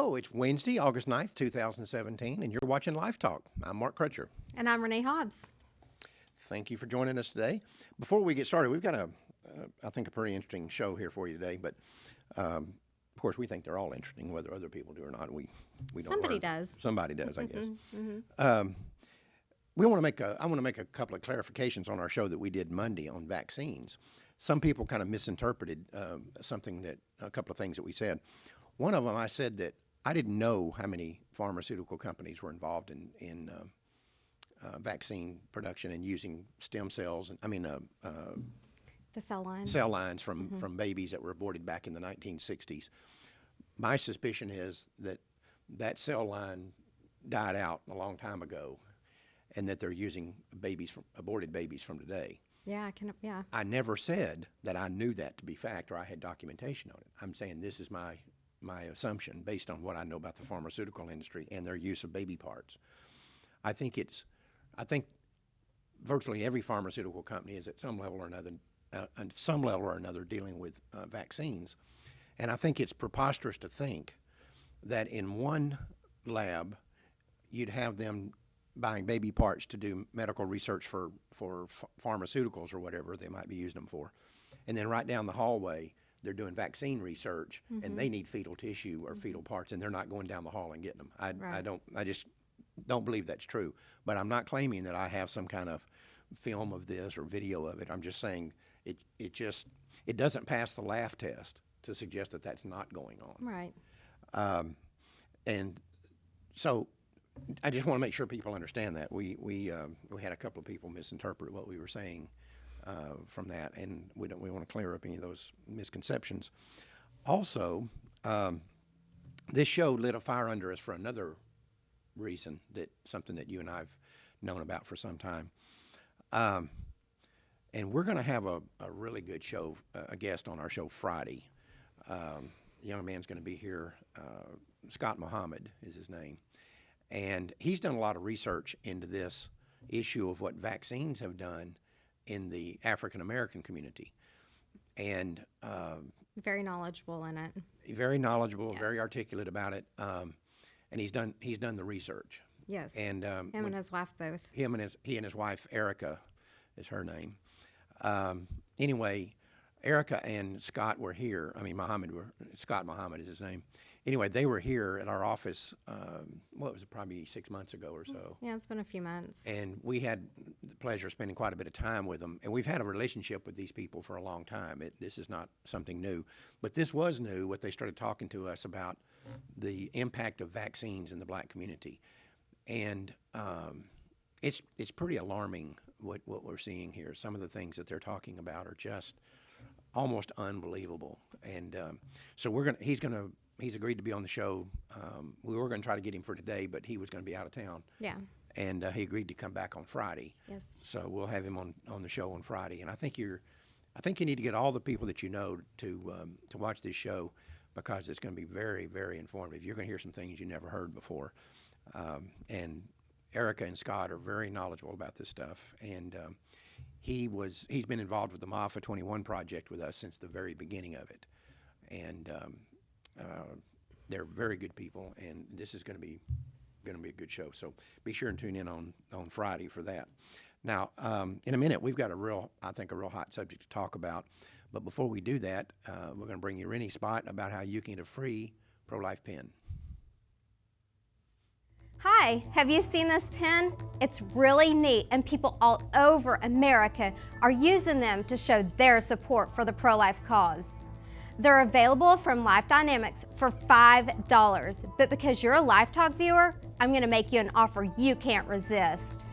Hello, it's Wednesday, August 9th, 2017, and you're watching Life Talk. I'm Mark Crutcher. And I'm Renee Hobbs. Thank you for joining us today. Before we get started, we've got I think, a pretty interesting show here for you today, but of course, we think they're all interesting, whether other people do or not. We don't. Somebody does. Somebody does, I guess. Mm-hmm. I want to make a couple of clarifications on our show that we did Monday on vaccines. Some people kind of misinterpreted a couple of things that we said. One of them, I said that I didn't know how many pharmaceutical companies were involved in vaccine production and using stem cells. The cell lines. Cell lines from babies that were aborted back in the 1960s. My suspicion is that cell line died out a long time ago, and that they're using aborted babies from today. Yeah, I never said that I knew that to be fact or I had documentation on it. I'm saying this is my assumption based on what I know about the pharmaceutical industry and their use of baby parts. I think virtually every pharmaceutical company is at some level or another, dealing with vaccines. And I think it's preposterous to think that in one lab you'd have them buying baby parts to do medical research for pharmaceuticals or whatever they might be using them for. And then right down the hallway, they're doing vaccine research and they need fetal tissue or fetal parts, and they're not going down the hall and getting them. I just don't believe that's true. But I'm not claiming that I have some kind of film of this or video of it. I'm just saying it doesn't pass the laugh test to suggest that that's not going on. Right. And so I just want to make sure people understand that. We had a couple of people misinterpret what we were saying from that, and we want to clear up any of those misconceptions. Also, this show lit a fire under us for another reason, something that you and I have known about for some time. And we're going to have a really good show, a guest on our show Friday. The young man's going to be here. Scott Muhammad is his name. And he's done a lot of research into this issue of what vaccines have done in the African American community. And very knowledgeable in it. Very knowledgeable, yes. Very articulate about it. And he's done the research. Yes. And him and his wife both. He and his wife Erica is her name. Anyway, Erica and Scott were here. Scott Muhammad is his name. Anyway, they were here at our office, probably 6 months ago or so. Yeah, it's been a few months. And we had the pleasure of spending quite a bit of time with them. And we've had a relationship with these people for a long time. This is not something new. But this was new, what they started talking to us about the impact of vaccines in the black community. And it's pretty alarming what we're seeing here. Some of the things that they're talking about are just almost unbelievable. And so he's agreed to be on the show. We were going to try to get him for today, but he was going to be out of town. Yeah. And he agreed to come back on Friday. Yes. So we'll have him on the show on Friday. And I think you need to get all the people that you know to watch this show, because it's going to be very, very informative. You're going to hear some things you never heard before. And Erica and Scott are very knowledgeable about this stuff. And he's been involved with the MAFA 21 project with us since the very beginning of it. And they're very good people, and this is going to be a good show. So be sure and tune in on Friday for that. Now, in a minute, we've got a real hot subject to talk about. But before we do that, we're going to bring you Renee Spot about how you can get a free ProLife Pin. Hi, have you seen this pin? It's really neat, and people all over America are using them to show their support for the pro-life cause. They're available from Life Dynamics for $5, but because you're a Life Talk viewer, I'm going to make you an offer you can't resist.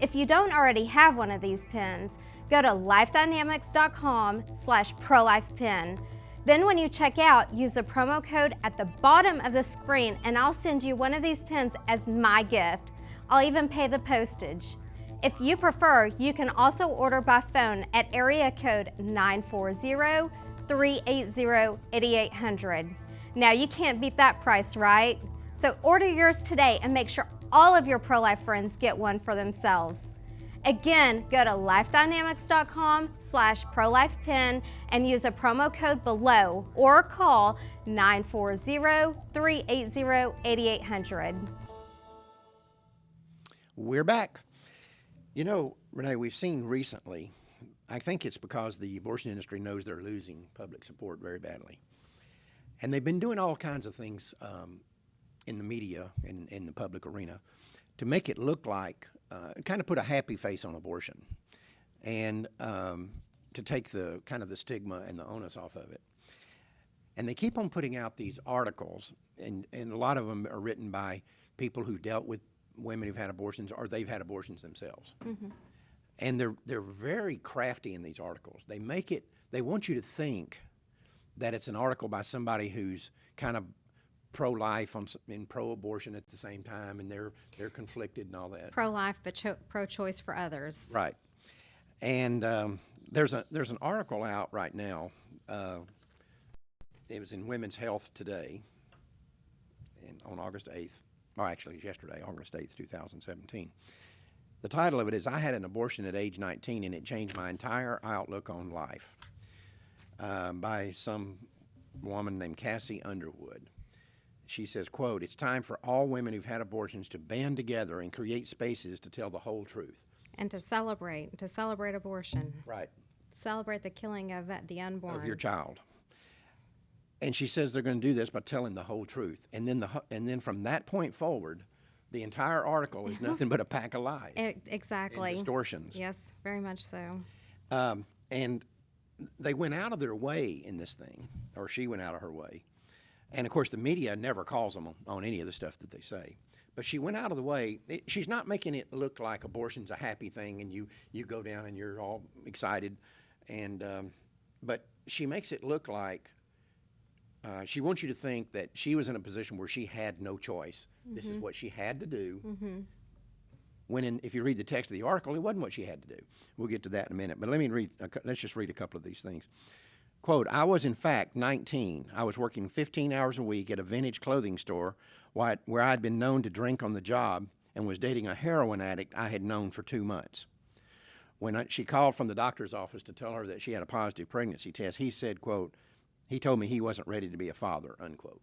If you don't already have one of these pins, go to lifedynamics.com/ProLifePin. Then when you check out, use the promo code at the bottom of the screen, and I'll send you one of these pins as my gift. I'll even pay the postage. If you prefer, you can also order by phone at area code 940-380-8800. Now you can't beat that price, right? So order yours today and make sure all of your pro-life friends get one for themselves. Again, go to lifedynamics.com/ProLifePin and use a promo code below or call 940-380-8800. We're back. You know, Renee, we've seen recently, I think it's because the abortion industry knows they're losing public support very badly. And they've been doing all kinds of things in the media, in the public arena, to make it look like, kind of put a happy face on abortion, and to take the kind of the stigma and the onus off of it. And they keep on putting out these articles, and a lot of them are written by people who dealt with women who've had abortions or they've had abortions themselves. Mm-hmm. And they're very crafty in these articles. They want you to think that it's an article by somebody who's kind of pro-life and pro-abortion at the same time, and they're conflicted and all that. Pro-life, but pro-choice for others. Right. And there's an article out right now. It was in Women's Health today, on August 8th. Well, actually, it's yesterday, August 8th, 2017. The title of it is, "I had an abortion at age 19 and it changed my entire outlook on life," by some woman named Cassie Underwood. She says, quote, "It's time for all women who've had abortions to band together and create spaces to tell the whole truth." And to celebrate abortion. Right. Celebrate the killing of the unborn. Of your child. And she says they're going to do this by telling the whole truth. And then from that point forward, the entire article is nothing but a pack of lies. Exactly. And distortions. Yes, very much so. And they went out of their way in this thing, or she went out of her way. And of course, the media never calls them on any of the stuff that they say. But she went out of the way. She's not making it look like abortion's a happy thing and you go down and you're all excited. But she makes it look like she wants you to think that she was in a position where she had no choice. Mm-hmm. This is what she had to do. Mm-hmm. When if you read the text of the article, it wasn't what she had to do. We'll get to that in a minute. But let's just read a couple of these things. Quote, "I was in fact 19. I was working 15 hours a week at a vintage clothing store where I'd been known to drink on the job and was dating a heroin addict I had known for 2 months. When she called from the doctor's office to tell her that she had a positive pregnancy test, he said, quote, he told me he wasn't ready to be a father," unquote.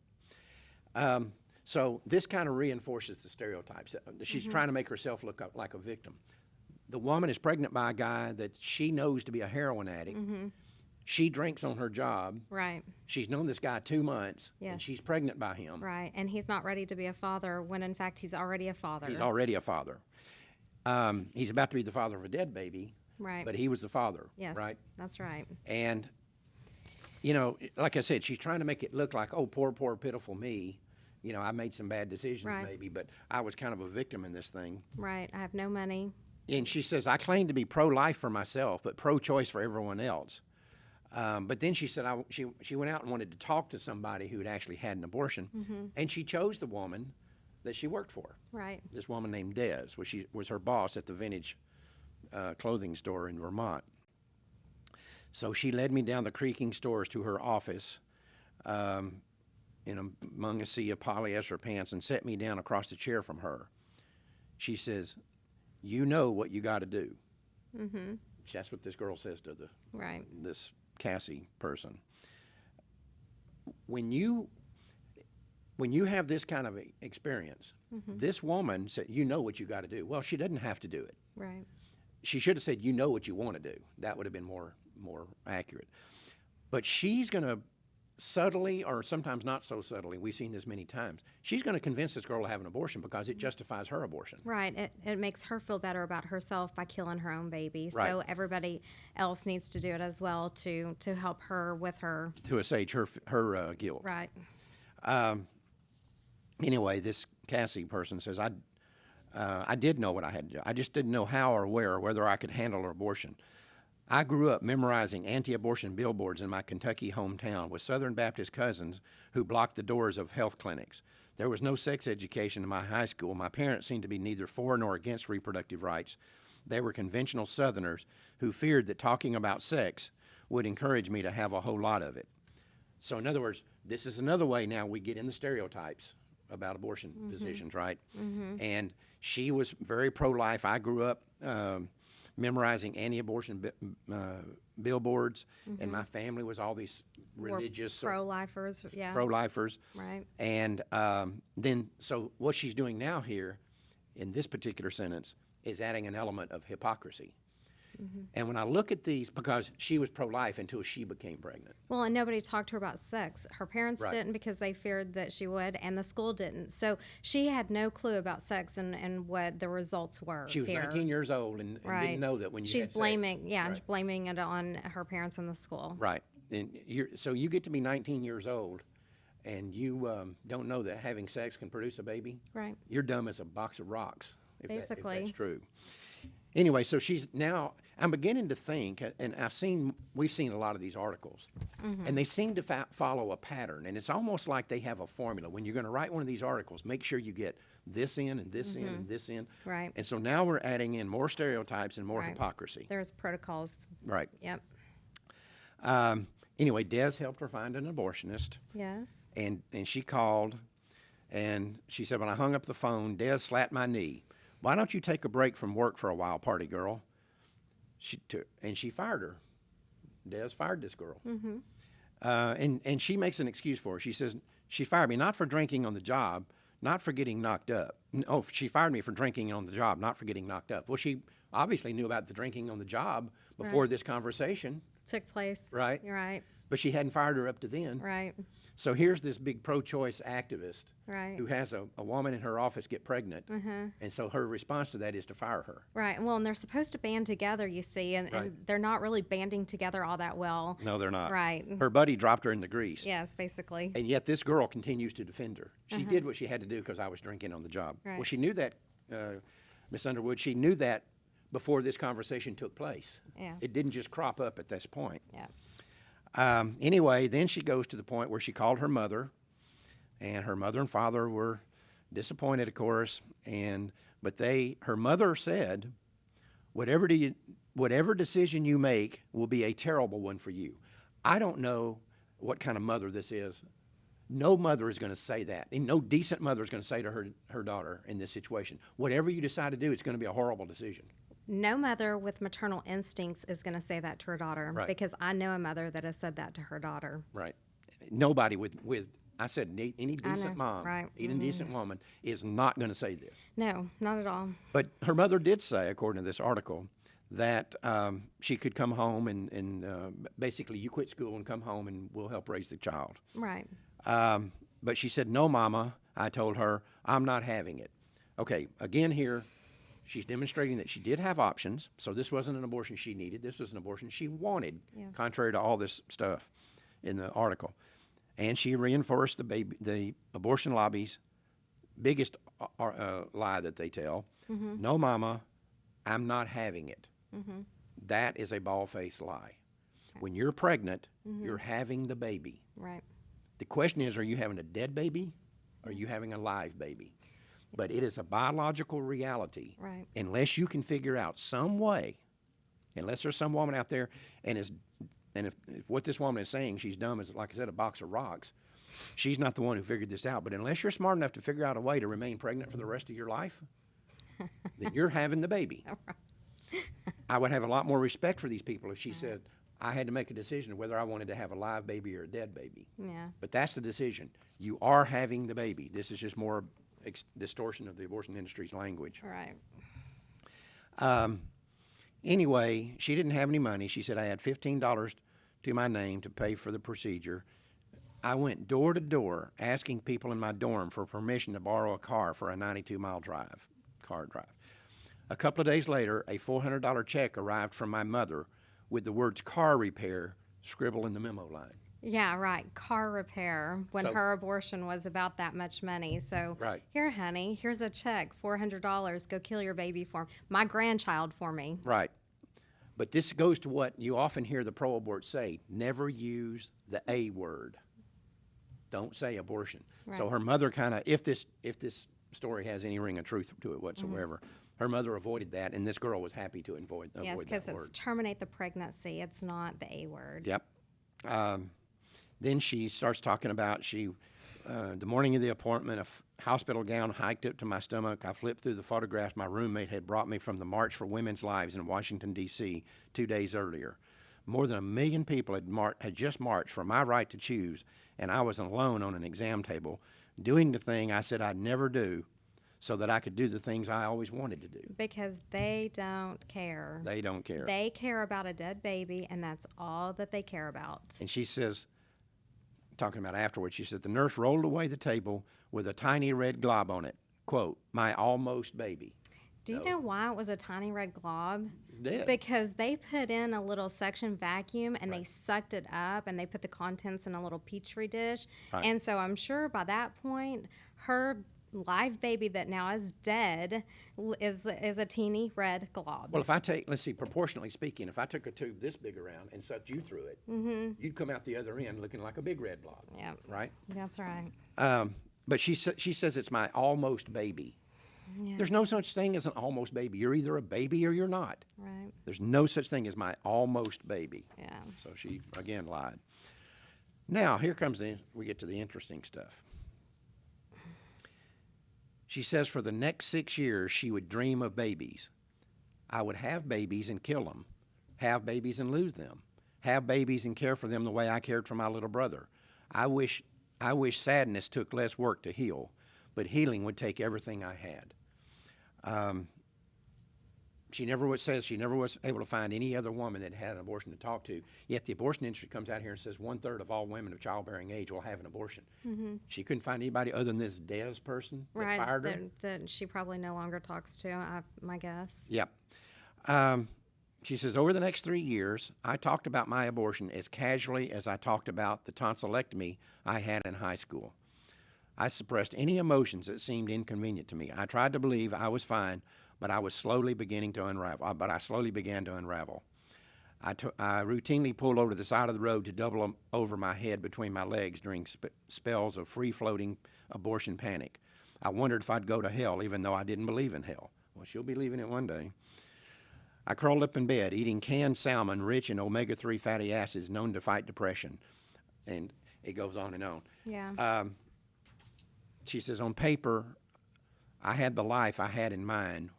So this kind of reinforces the stereotypes. She's mm-hmm. trying to make herself look like a victim. The woman is pregnant by a guy that she knows to be a heroin addict. Mm-hmm. She drinks on her job. Right. She's known this guy 2 months, yes. and she's pregnant by him. Right, and he's not ready to be a father when, in fact, he's already a father. He's already a father. He's about to be the father of a dead baby, right? But he was the father, yes, right? That's right. And, you know, like I said, she's trying to make it look like, oh, poor, pitiful me. You know, I made some bad decisions right. maybe, but I was kind of a victim in this thing. Right, I have no money. And she says, I claim to be pro-life for myself, but pro-choice for everyone else. But then she said she went out and wanted to talk to somebody who had actually had an abortion, mm-hmm. and she chose the woman that she worked for. Right. This woman named Des, was her boss at the vintage clothing store in Vermont. So she led me down the creaking stairs to her office among a sea of polyester pants and set me down across the chair from her. She says, "You know what you got to do." Mm-hmm. That's what this girl says to this Cassie person. When you have this kind of experience, mm-hmm. this woman said, "You know what you got to do." Well, she doesn't have to do it. Right. She should have said, "You know what you want to do." That would have been more accurate. But she's going to subtly, or sometimes not so subtly, we've seen this many times, she's going to convince this girl to have an abortion because it justifies her abortion. Right. It makes her feel better about herself by killing her own baby. Right. So everybody else needs to do it as well to help her with her. To assuage her guilt. Right. Anyway, this Cassie person says, I did know what I had to do. I just didn't know how or where, or whether I could handle an abortion. I grew up memorizing anti-abortion billboards in my Kentucky hometown with Southern Baptist cousins who blocked the doors of health clinics. There was no sex education in my high school. My parents seemed to be neither for nor against reproductive rights. They were conventional Southerners who feared that talking about sex would encourage me to have a whole lot of it. So in other words, this is another way now we get in the stereotypes about abortion mm-hmm. decisions, right? Mm-hmm. And she was very pro-life. I grew up memorizing anti-abortion billboards, and my family was all these religious pro-lifers, yeah. pro-lifers. Right. And then, so what she's doing now here, in this particular sentence, is adding an element of hypocrisy. And when I look at these, because she was pro-life until she became pregnant. Well, and nobody talked to her about sex. Her parents Right. didn't because they feared that she would, and the school didn't. So she had no clue about sex and what the results were. She was here. 19 years old and didn't know that when you she's had sex. blaming, yeah, Right. blaming it on her parents and the school. Right. And so you get to be 19 years old, and you don't know that having sex can produce a baby. Right. You're dumb as a box of rocks, if Basically. that's true. Anyway, so she's now, I'm beginning to think, and we've seen a lot of these articles, and they seem to follow a pattern, and it's almost like they have a formula. When you're going to write one of these articles, make sure you get this in and this in and this in. Right. And so now we're adding in more stereotypes and more Right. hypocrisy. There's protocols. Right. Yep. Anyway, Des helped her find an abortionist. Yes. And she called, and she said, when I hung up the phone, Des slapped my knee. Why don't you take a break from work for a while, party girl? And she fired her. Des fired this girl. And she makes an excuse for her. She says, she fired me not for drinking on the job, not for getting knocked up. Oh, she fired me for drinking on the job, not for getting knocked up. Well, she obviously knew about the drinking on the job before Right. this conversation, Took place. right? You're right. But she hadn't fired her up to then. Right. So here's this big pro-choice activist Right. who has a woman in her office get pregnant, and so her response to that is to fire her. Right. Well, and they're supposed to band together, you see, and Right. they're not really banding together all that well. No, they're not. Right. Her buddy dropped her in the grease. Yes, basically. And yet this girl continues to defend her. She did what she had to do because I was drinking on the job. Well, Right. she knew that, Miss Underwood, she knew that before this conversation took place. Yeah. It didn't just crop up at this point. Yeah. Anyway, then she goes to the point where she called her mother, and her mother and father were disappointed, of course. But her mother said, whatever decision you make will be a terrible one for you. I don't know what kind of mother this is. No mother is going to say that. And no decent mother is going to say to her daughter in this situation, whatever you decide to do, it's going to be a horrible decision. No mother with maternal instincts is going to say that to her daughter, Right. because I know a mother that has said that to her daughter. Right. Nobody with I said any decent know, mom, right. any decent woman is not going to say this. No, not at all. But her mother did say, according to this article, that she could come home and basically you quit school and come home and we'll help raise the child. Right. But she said, no, Mama, I told her, I'm not having it. Okay, again here, she's demonstrating that she did have options. So this wasn't an abortion she needed. This was an abortion she wanted, Yeah. contrary to all this stuff in the article. And she reinforced the abortion lobby's biggest lie that they tell. No, Mama, I'm not having it. That is a bald-faced lie. When you're pregnant, you're having the baby. Right. The question is, are you having a dead baby or are you having a live baby? But it is a biological reality. Right. Unless you can figure out some way, unless there's some woman out there if what this woman is saying, she's dumb as, like I said, a box of rocks, she's not the one who figured this out. But unless you're smart enough to figure out a way to remain pregnant for the rest of your life, then you're having the baby. I would have a lot more respect for these people if she said, I had to make a decision of whether I wanted to have a live baby or a dead baby. Yeah. But that's the decision. You are having the baby. This is just more distortion of the abortion industry's language. Right. Anyway, she didn't have any money. She said, I had $15 to my name to pay for the procedure. I went door to door asking people in my dorm for permission to borrow a car for a 92-mile car drive. A couple of days later, a $400 check arrived from my mother with the words car repair scribbled in the memo line. Yeah, right. Car repair when So- her abortion was about that much money. So, Right. Here, honey, here's a check, $400. Go kill your baby for my grandchild for me. Right. But this goes to what you often hear the pro-abort say, never use the A word. Don't say abortion. So Right. her mother kind of, if this story has any ring of truth to it whatsoever, her mother avoided that, and this girl was happy to avoid Yes, that because it's word. terminate the pregnancy. It's not the A word. Yep. Then she starts talking about the morning of the appointment, hospital gown hiked up to my stomach. I flipped through the photographs my roommate had brought me from the March for Women's Lives in Washington, D.C. 2 days earlier. More than 1 million people had just marched for my right to choose, and I was alone on an exam table doing the thing I said I'd never do so that I could do the things I always wanted to do. Because they don't care. They don't care. They care about a dead baby, and that's all that they care about. And she says, talking about afterwards, she said, the nurse rolled away the table with a tiny red glob on it. Quote, my almost baby. Do you know why it was a tiny red glob? Dead. Because they put in a little suction vacuum and they sucked it up and they put the contents in a little petri dish. Right. And so I'm sure by that point, her live baby that now is dead is a teeny red glob. Well, if I take, let's see, proportionally speaking, if I took a tube this big around and sucked you through it, you'd come out the other end looking like a big red blob. Yeah. Right? That's right. But she says it's my almost baby. Yeah. There's no such thing as an almost baby. You're either a baby or you're not. Right. There's no such thing as my almost baby. Yeah. So she, again, lied. Now, here comes we get to the interesting stuff. She says for the next 6 years, she would dream of babies. I would have babies and kill them, have babies and lose them, have babies and care for them the way I cared for my little brother. I wish sadness took less work to heal, but healing would take everything I had. She never was able to find any other woman that had an abortion to talk to. Yet the abortion industry comes out here and says 1/3 of all women of childbearing age will have an abortion. She couldn't find anybody other than this Des person that Right. fired her. That she probably no longer talks to, my guess. Yep. She says, over the next 3 years, I talked about my abortion as casually as I talked about the tonsillectomy I had in high school. I suppressed any emotions that seemed inconvenient to me. I tried to believe I was fine, but I slowly began to unravel. I routinely pulled over to the side of the road to double over my head between my legs during spells of free-floating abortion panic. I wondered if I'd go to hell, even though I didn't believe in hell. Well, she'll be leaving it one day. I curled up in bed, eating canned salmon rich in omega-3 fatty acids known to fight depression. And it goes on and on. Yeah. She says, on paper, I had the life I had in mind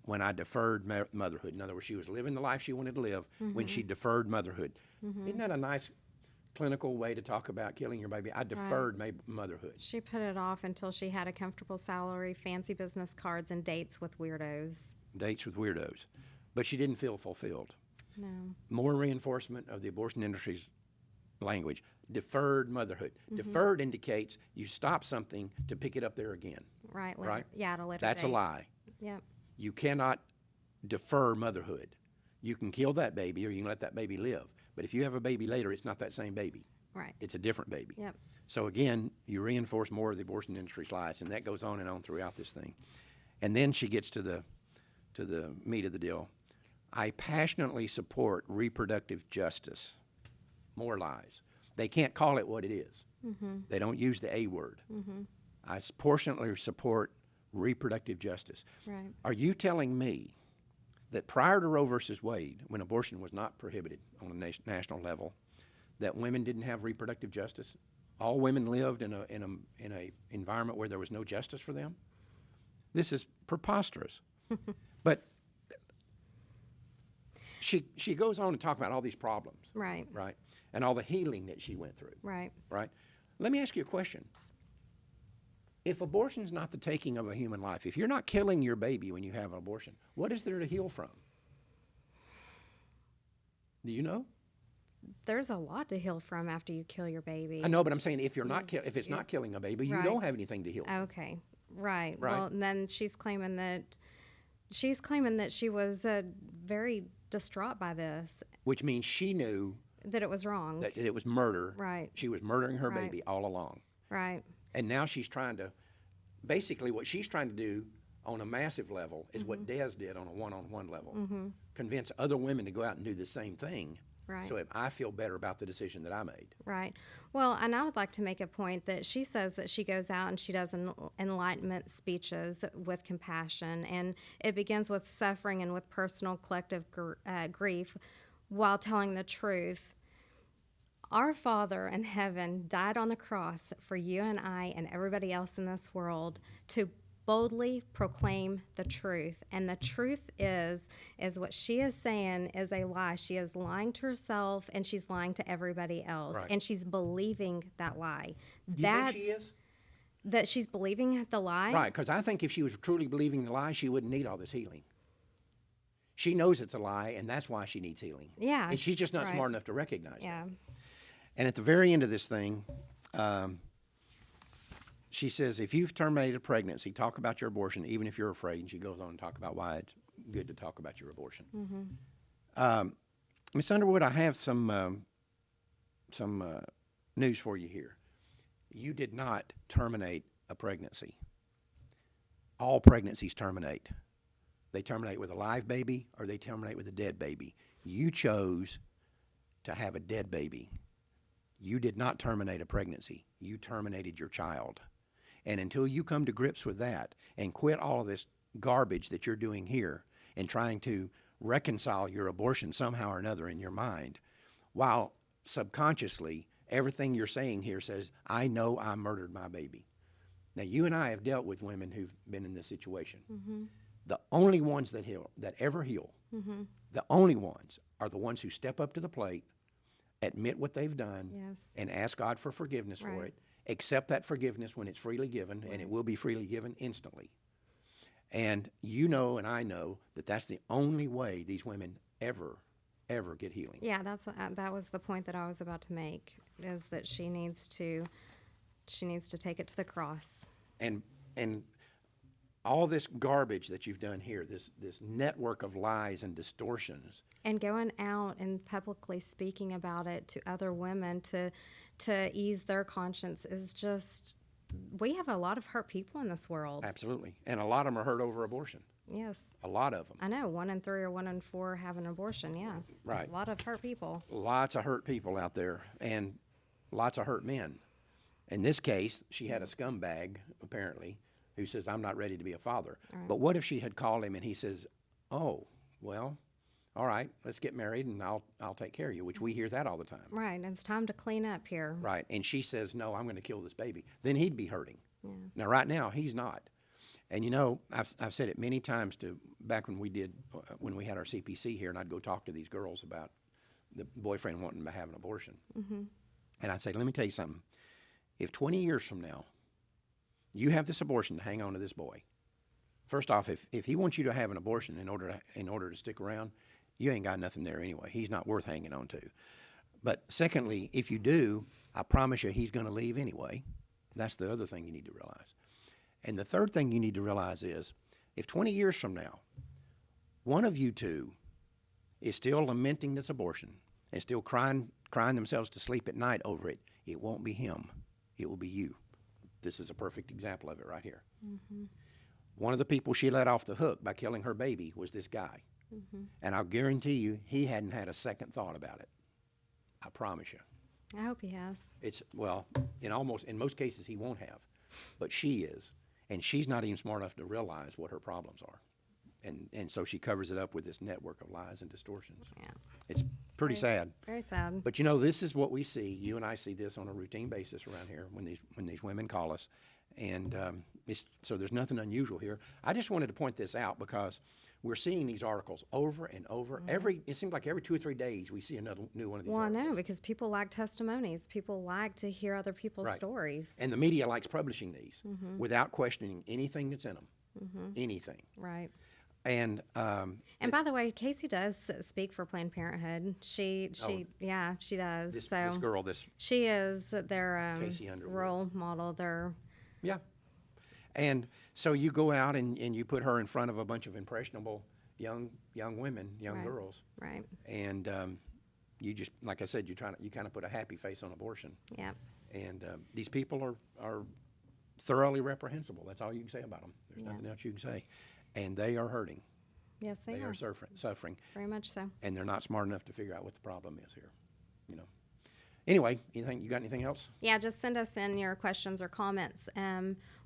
when I deferred motherhood. In other words, she was living the life she wanted to live when she deferred motherhood. Isn't that a nice clinical way to talk about killing your baby? I deferred motherhood. She put it off until she had a comfortable salary, fancy business cards, and dates with weirdos. Dates with weirdos. But she didn't feel fulfilled. No. More reinforcement of the abortion industry's language. Deferred motherhood. Deferred indicates you stop something to pick it up there again. Right. Right? Yeah, at a later That's date. a lie. Yep. You cannot defer motherhood. You can kill that baby or you can let that baby live. But if you have a baby later, it's not that same baby. Right. It's a different baby. Yep. So again, you reinforce more of the abortion industry's lies, and that goes on and on throughout this thing. And then she gets to the meat of the deal. I passionately support reproductive justice. More lies. They can't call it what it is. They don't use the A word. I passionately support reproductive justice. Right. Are you telling me that prior to Roe versus Wade, when abortion was not prohibited on a national level, that women didn't have reproductive justice? All women lived in a environment where there was no justice for them? This is preposterous. But she goes on to talk about all these problems. Right. Right? And all the healing that she went through. Right. Right? Let me ask you a question. If abortion's not the taking of a human life, if you're not killing your baby when you have an abortion, what is there to heal from? Do you know? There's a lot to heal from after you kill your baby. I know, but I'm saying if you're not if it's not killing a baby, you Right. don't have anything to heal from. Okay. Right. Right. Well, and then she's claiming that she was very distraught by this, Which means she knew that it was wrong. that it was murder. Right. She was murdering her Right. baby all along. Right. And now she's trying to, basically what she's trying to do on a massive level is what Des did on a one-on-one level. Convince other women to go out and do the same thing. Right. So if I feel better about the decision that I made. Right. Well, and I would like to make a point that she says that she goes out and she does enlightenment speeches with compassion, and it begins with suffering and with personal collective grief while telling the truth. Our Father in heaven died on the cross for you and I and everybody else in this world to boldly proclaim the truth. And the truth is what she is saying is a lie. She is lying to herself and she's lying to everybody else. Right. And she's believing that lie. You think she is? That she's believing the lie? Right, because I think if she was truly believing the lie, she wouldn't need all this healing. She knows it's a lie, and that's why she needs healing. Yeah. And she's just not right. smart enough to recognize Yeah. that. And at the very end of this thing, she says, if you've terminated a pregnancy, talk about your abortion, even if you're afraid. And she goes on to talk about why it's good to talk about your abortion. Ms. Underwood, I have some news for you here. You did not terminate a pregnancy. All pregnancies terminate. They terminate with a live baby or they terminate with a dead baby. You chose to have a dead baby. You did not terminate a pregnancy. You terminated your child. And until you come to grips with that and quit all of this garbage that you're doing here and trying to reconcile your abortion somehow or another in your mind, while subconsciously everything you're saying here says, I know I murdered my baby. Now, you and I have dealt with women who've been in this situation. The only ones that heal, that ever heal, the only ones are the ones who step up to the plate, admit what they've done, Yes. and ask God for forgiveness for Right. it. Accept that forgiveness when it's freely given, and it will be freely given instantly. And you know and I know that that's the only way these women ever get healing. Yeah, that was the point that I was about to make, is that she needs to take it to the cross. And all this garbage that you've done here, this network of lies and distortions. And going out and publicly speaking about it to other women to ease their conscience is just, we have a lot of hurt people in this world. Absolutely. And a lot of them are hurt over abortion. Yes. A lot of them. I know, 1 in 3 or 1 in 4 have an abortion, yeah. Right. There's a lot of hurt people. Lots of hurt people out there and lots of hurt men. In this case, she had a scumbag, apparently, who says, I'm not ready to be a father. Right. But what if she had called him and he says, oh, well, all right, let's get married and I'll take care of you, which we hear that all the time. Right, and it's time to clean up here. Right, and she says, no, I'm going to kill this baby. Then he'd be hurting. Yeah. Now, right now, he's not. And you know, I've said it many times back when we had our CPC here, and I'd go talk to these girls about the boyfriend wanting to have an abortion. And I'd say, let me tell you something. If 20 years from now, you have this abortion to hang on to this boy, first off, if he wants you to have an abortion in order to stick around, you ain't got nothing there anyway. He's not worth hanging on to. But secondly, if you do, I promise you he's going to leave anyway. That's the other thing you need to realize. And the third thing you need to realize is, if 20 years from now, one of you two is still lamenting this abortion and still crying themselves to sleep at night over it, it won't be him. It will be you. This is a perfect example of it right here. One of the people she let off the hook by killing her baby was this guy. And I'll guarantee you, he hadn't had a second thought about it. I promise you. I hope he has. Well, in most cases he won't have, but she is. And she's not even smart enough to realize what her problems are. And so she covers it up with this network of lies and distortions. Yeah. It's pretty sad. Very sad. But you know, this is what we see. You and I see this on a routine basis around here when these women call us. And so there's nothing unusual here. I just wanted to point this out because we're seeing these articles over and over. It seems like every 2 or 3 days we see another new one of these Well, I articles. know, because people like testimonies. People like to hear other people's Right. stories. And the media likes publishing these without questioning anything that's in them. Anything. Right. And And by the way, Casey does speak for Planned Parenthood. She does. this girl, She is their Casey Underwood. role model. yeah. And so you go out and you put her in front of a bunch of impressionable young women, young Right. girls. Right. And you just, like I said, you kind of put a happy face on abortion. Yeah. And these people are thoroughly reprehensible. That's all you can say about them. There's nothing else you can say. And they are hurting. Yes, they They are. are suffering. Very much so. And they're not smart enough to figure out what the problem is here, you know. Anyway, you got anything else? Yeah, just send us in your questions or comments.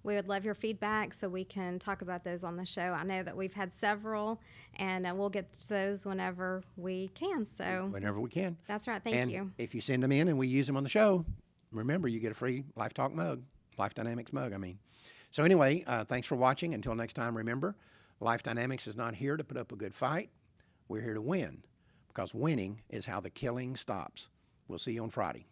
We would love your feedback so we can talk about those on the show. I know that we've had several, and we'll get to those whenever we can. So Whenever we can. that's right. Thank And you. if you send them in and we use them on the show, remember, you get a free Life Talk mug, Life Dynamics mug, I mean. So anyway, thanks for watching. Until next time, remember, Life Dynamics is not here to put up a good fight. We're here to win, because winning is how the killing stops. We'll see you on Friday.